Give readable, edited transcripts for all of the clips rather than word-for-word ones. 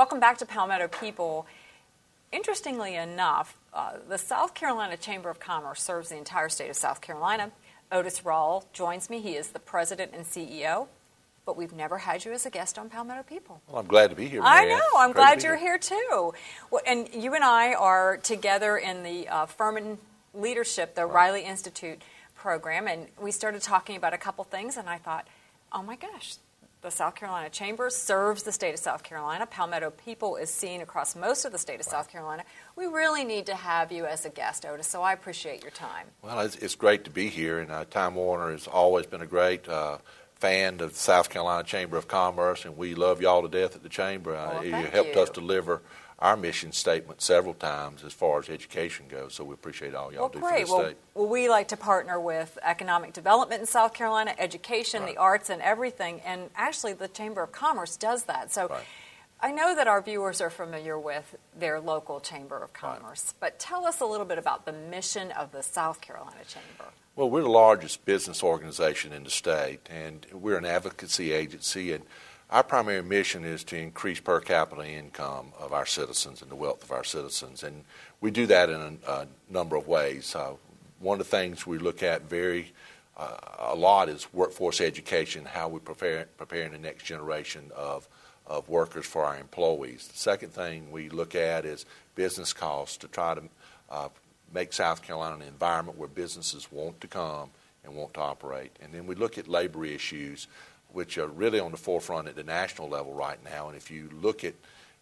Welcome back to Palmetto People. Interestingly enough, the South Carolina Chamber of Commerce serves the entire state of South Carolina. Otis Rawl joins me. He is the president and CEO, but we've never had you as a guest on Palmetto People. Well, I'm glad to be here, I Marianne. know. I'm glad you're here, too. Well, and you and I are together in the Furman Leadership, the Riley Institute program, and we started talking about a couple things, and I thought, oh, my gosh, the South Carolina Chamber serves the state of South Carolina. Palmetto People is seen across most of the state of South Carolina. We really need to have you as a guest, Otis, so I appreciate your time. Well, it's great to be here, and Time Warner has always been a great fan of the South Carolina Chamber of Commerce, and we love y'all to death at the Chamber. You helped us deliver our mission statement several times as far as education goes, so we appreciate all y'all do for the state. Well, we like to partner with economic development in South Carolina, education, the arts, and everything, and actually the Chamber of Commerce does that. So I know that our viewers are familiar with their local Chamber of Commerce, but tell us a little bit about the mission of the South Carolina Chamber. Well, we're the largest business organization in the state, and we're an advocacy agency, and our primary mission is to increase per capita income of our citizens and the wealth of our citizens, and we do that in a number of ways. One of the things we look at a lot is workforce education, how we preparing the next generation of workers for our employees. The second thing we look at is business costs to try to make South Carolina an environment where businesses want to come and want to operate. And then we look at labor issues, which are really on the forefront at the national level right now. And if you look at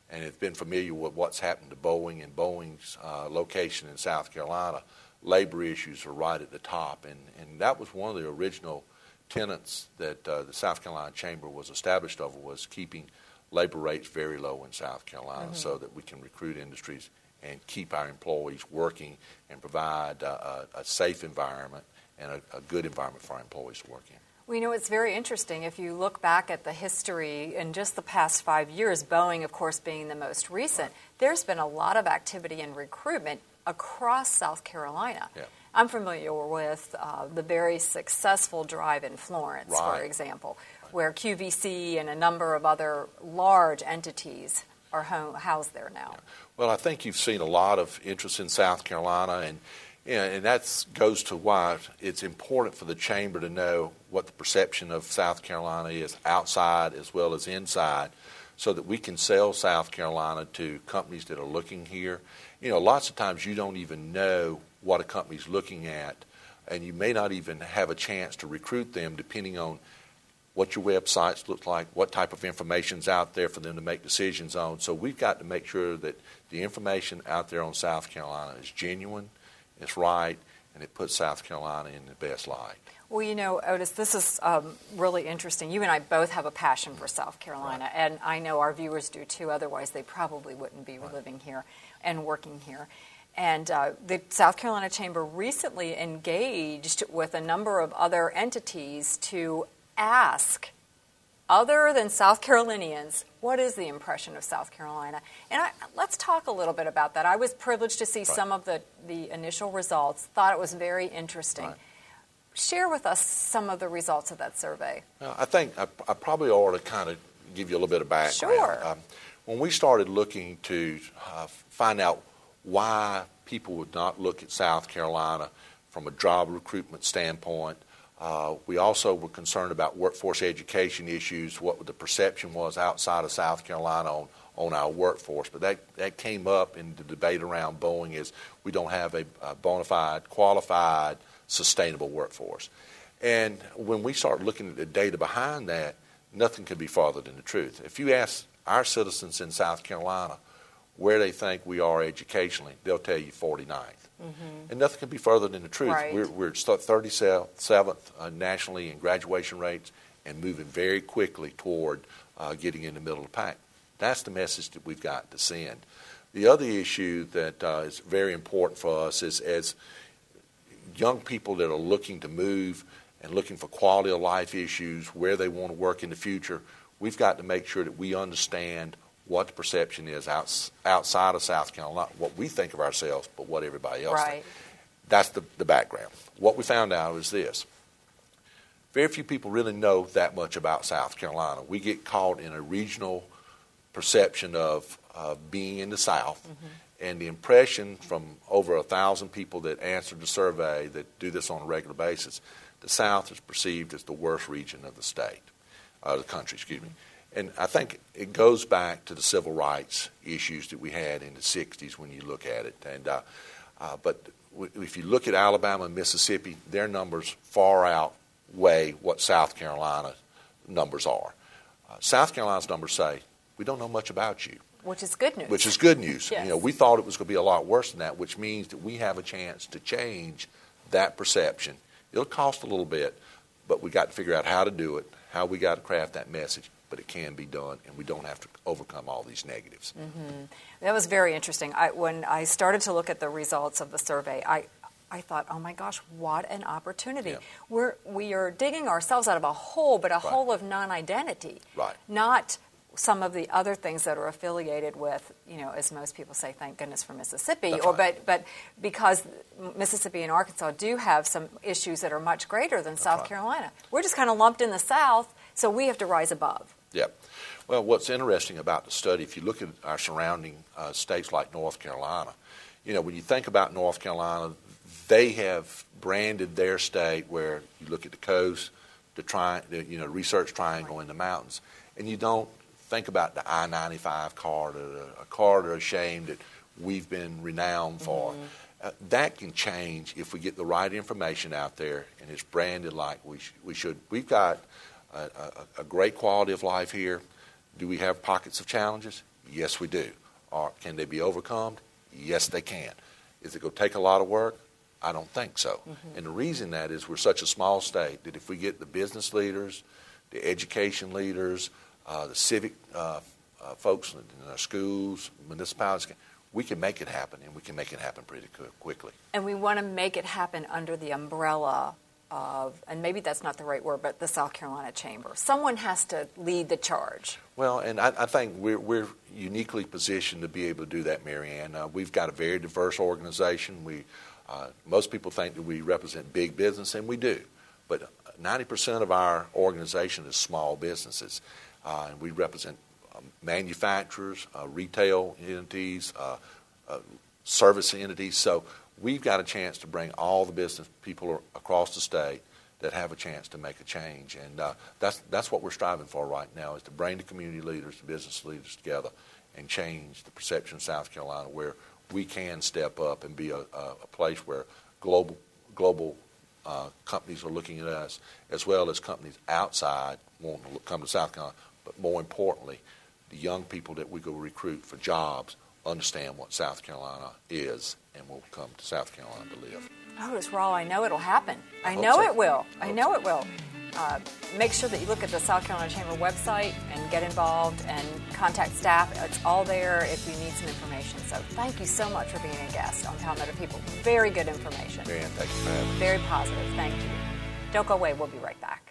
and have been familiar with what's happened to Boeing and Boeing's location in South Carolina, labor issues are right at the top. And that was one of the original tenets that the South Carolina Chamber was established over, was keeping labor rates very low in South Carolina so that we can recruit industries and keep our employees working and provide a safe environment and a good environment for our employees to work in. Well, you know, it's very interesting. If you look back at the history in just the past 5 years, Boeing, of course, being the most recent, there's been a lot of activity in recruitment across South Carolina. Yeah. I'm familiar with the very successful drive in Florence, for example, where QVC and a number of other large entities are housed there now. Yeah. Well, I think you've seen a lot of interest in South Carolina, and that goes to why it's important for the Chamber to know what the perception of South Carolina is outside as well as inside, so that we can sell South Carolina to companies that are looking here. You know, lots of times you don't even know what a company's looking at, and you may not even have a chance to recruit them depending on what your websites look like, what type of information's out there for them to make decisions on. So we've got to make sure that the information out there on South Carolina is genuine, it's right, and it puts South Carolina in the best light. Well, you know, Otis, this is really interesting. You and I both have a passion for South Carolina, and I know our viewers do too. Otherwise, they probably wouldn't be living here and working here. And the South Carolina Chamber recently engaged with a number of other entities to ask, other than South Carolinians, what is the impression of South Carolina? And let's talk a little bit about that. I was privileged to see some of the initial results, thought it was very interesting. Share with us some of the results of that survey. I think I probably ought to kind of give you a little bit of background. Sure. When we started looking to find out why people would not look at South Carolina from a job recruitment standpoint, we also were concerned about workforce education issues, what the perception was outside of South Carolina on our workforce. But that came up in the debate around Boeing, is we don't have a bona fide, qualified, sustainable workforce. And when we start looking at the data behind that, nothing could be farther than the truth. If you ask our citizens in South Carolina where they think we are educationally, they'll tell you 49th. And nothing can be further than the truth. Right. We're 37th nationally in graduation rates and moving very quickly toward getting in the middle of the pack. That's the message that we've got to send. The other issue that is very important for us is, as young people that are looking to move and looking for quality of life issues, where they want to work in the future, we've got to make sure that we understand what the perception is outside of South Carolina, what we think of ourselves, but what everybody else thinks. That's the background. What we found out is this. Very few people really know that much about South Carolina. We get caught in a regional perception of being in the South, and the impression from over 1,000 people that answered the survey that do this on a regular basis, the South is perceived as the worst region of the state, the country, excuse me. And I think it goes back to the civil rights issues that we had in the 60s when you look at it. And but if you look at Alabama and Mississippi, their numbers far outweigh what South Carolina numbers are. South Carolina's numbers say, we don't know much about you. Which is good news. Which is good news. Yes. You know, we thought it was going to be a lot worse than that, which means that we have a chance to change that perception. It'll cost a little bit, but we got to figure out how to do it, how we got to craft that message, but it can be done, and we don't have to overcome all these negatives. That was very interesting. When I started to look at the results of the survey, I thought, oh my gosh, what an opportunity. Yeah. We are digging ourselves out of a hole, but a hole of non-identity. Right. Not some of the other things that are affiliated with, you know, as most people say, thank goodness for Mississippi, That's or right. but because Mississippi and Arkansas do have some issues that are much greater than South Carolina. We're just kind of lumped in the South, so we have to rise above. Yep. Well, what's interesting about the study, if you look at our surrounding states like North Carolina, you know, when you think about North Carolina, they have branded their state where you look at the coast, the Research Triangle in the mountains, and you don't think about the I-95 corridor, a corridor of shame that we've been renowned for. That can change if we get the right information out there and it's branded like we should. We've got a great quality of life here. Do we have pockets of challenges? Yes, we do. Or can they be overcome? Yes, they can. Is it going to take a lot of work? I don't think so. And the reason that is we're such a small state that if we get the business leaders, the education leaders, the civic folks in our schools, municipalities, we can make it happen, and we can make it happen pretty quickly. And we want to make it happen under the umbrella of, and maybe that's not the right word, but the South Carolina Chamber. Someone has to lead the charge. Well, and I think we're uniquely positioned to be able to do that, Mary Ann. We've got a very diverse organization. Most people think that we represent big business, and we do. But 90% of our organization is small businesses. And we represent manufacturers, retail entities, service entities. So we've got a chance to bring all the business people across the state that have a chance to make a change. And that's what we're striving for right now, is to bring the community leaders, the business leaders together and change the perception of South Carolina, where we can step up and be a place where global companies are looking at us, as well as companies outside wanting to come to South Carolina. But more importantly, the young people that we go recruit for jobs understand what South Carolina is and will come to South Carolina to live. Otis Rawl, I know it'll happen. I hope know so. it will. I know hope it will. Make sure that you look at the South Carolina Chamber website and get involved and contact staff. It's all there if you need some information. So thank you so much for being a guest on Palmetto People. Very good information. Marianne, thank you for having me. Very positive. Thank you. Don't go away. We'll be right back.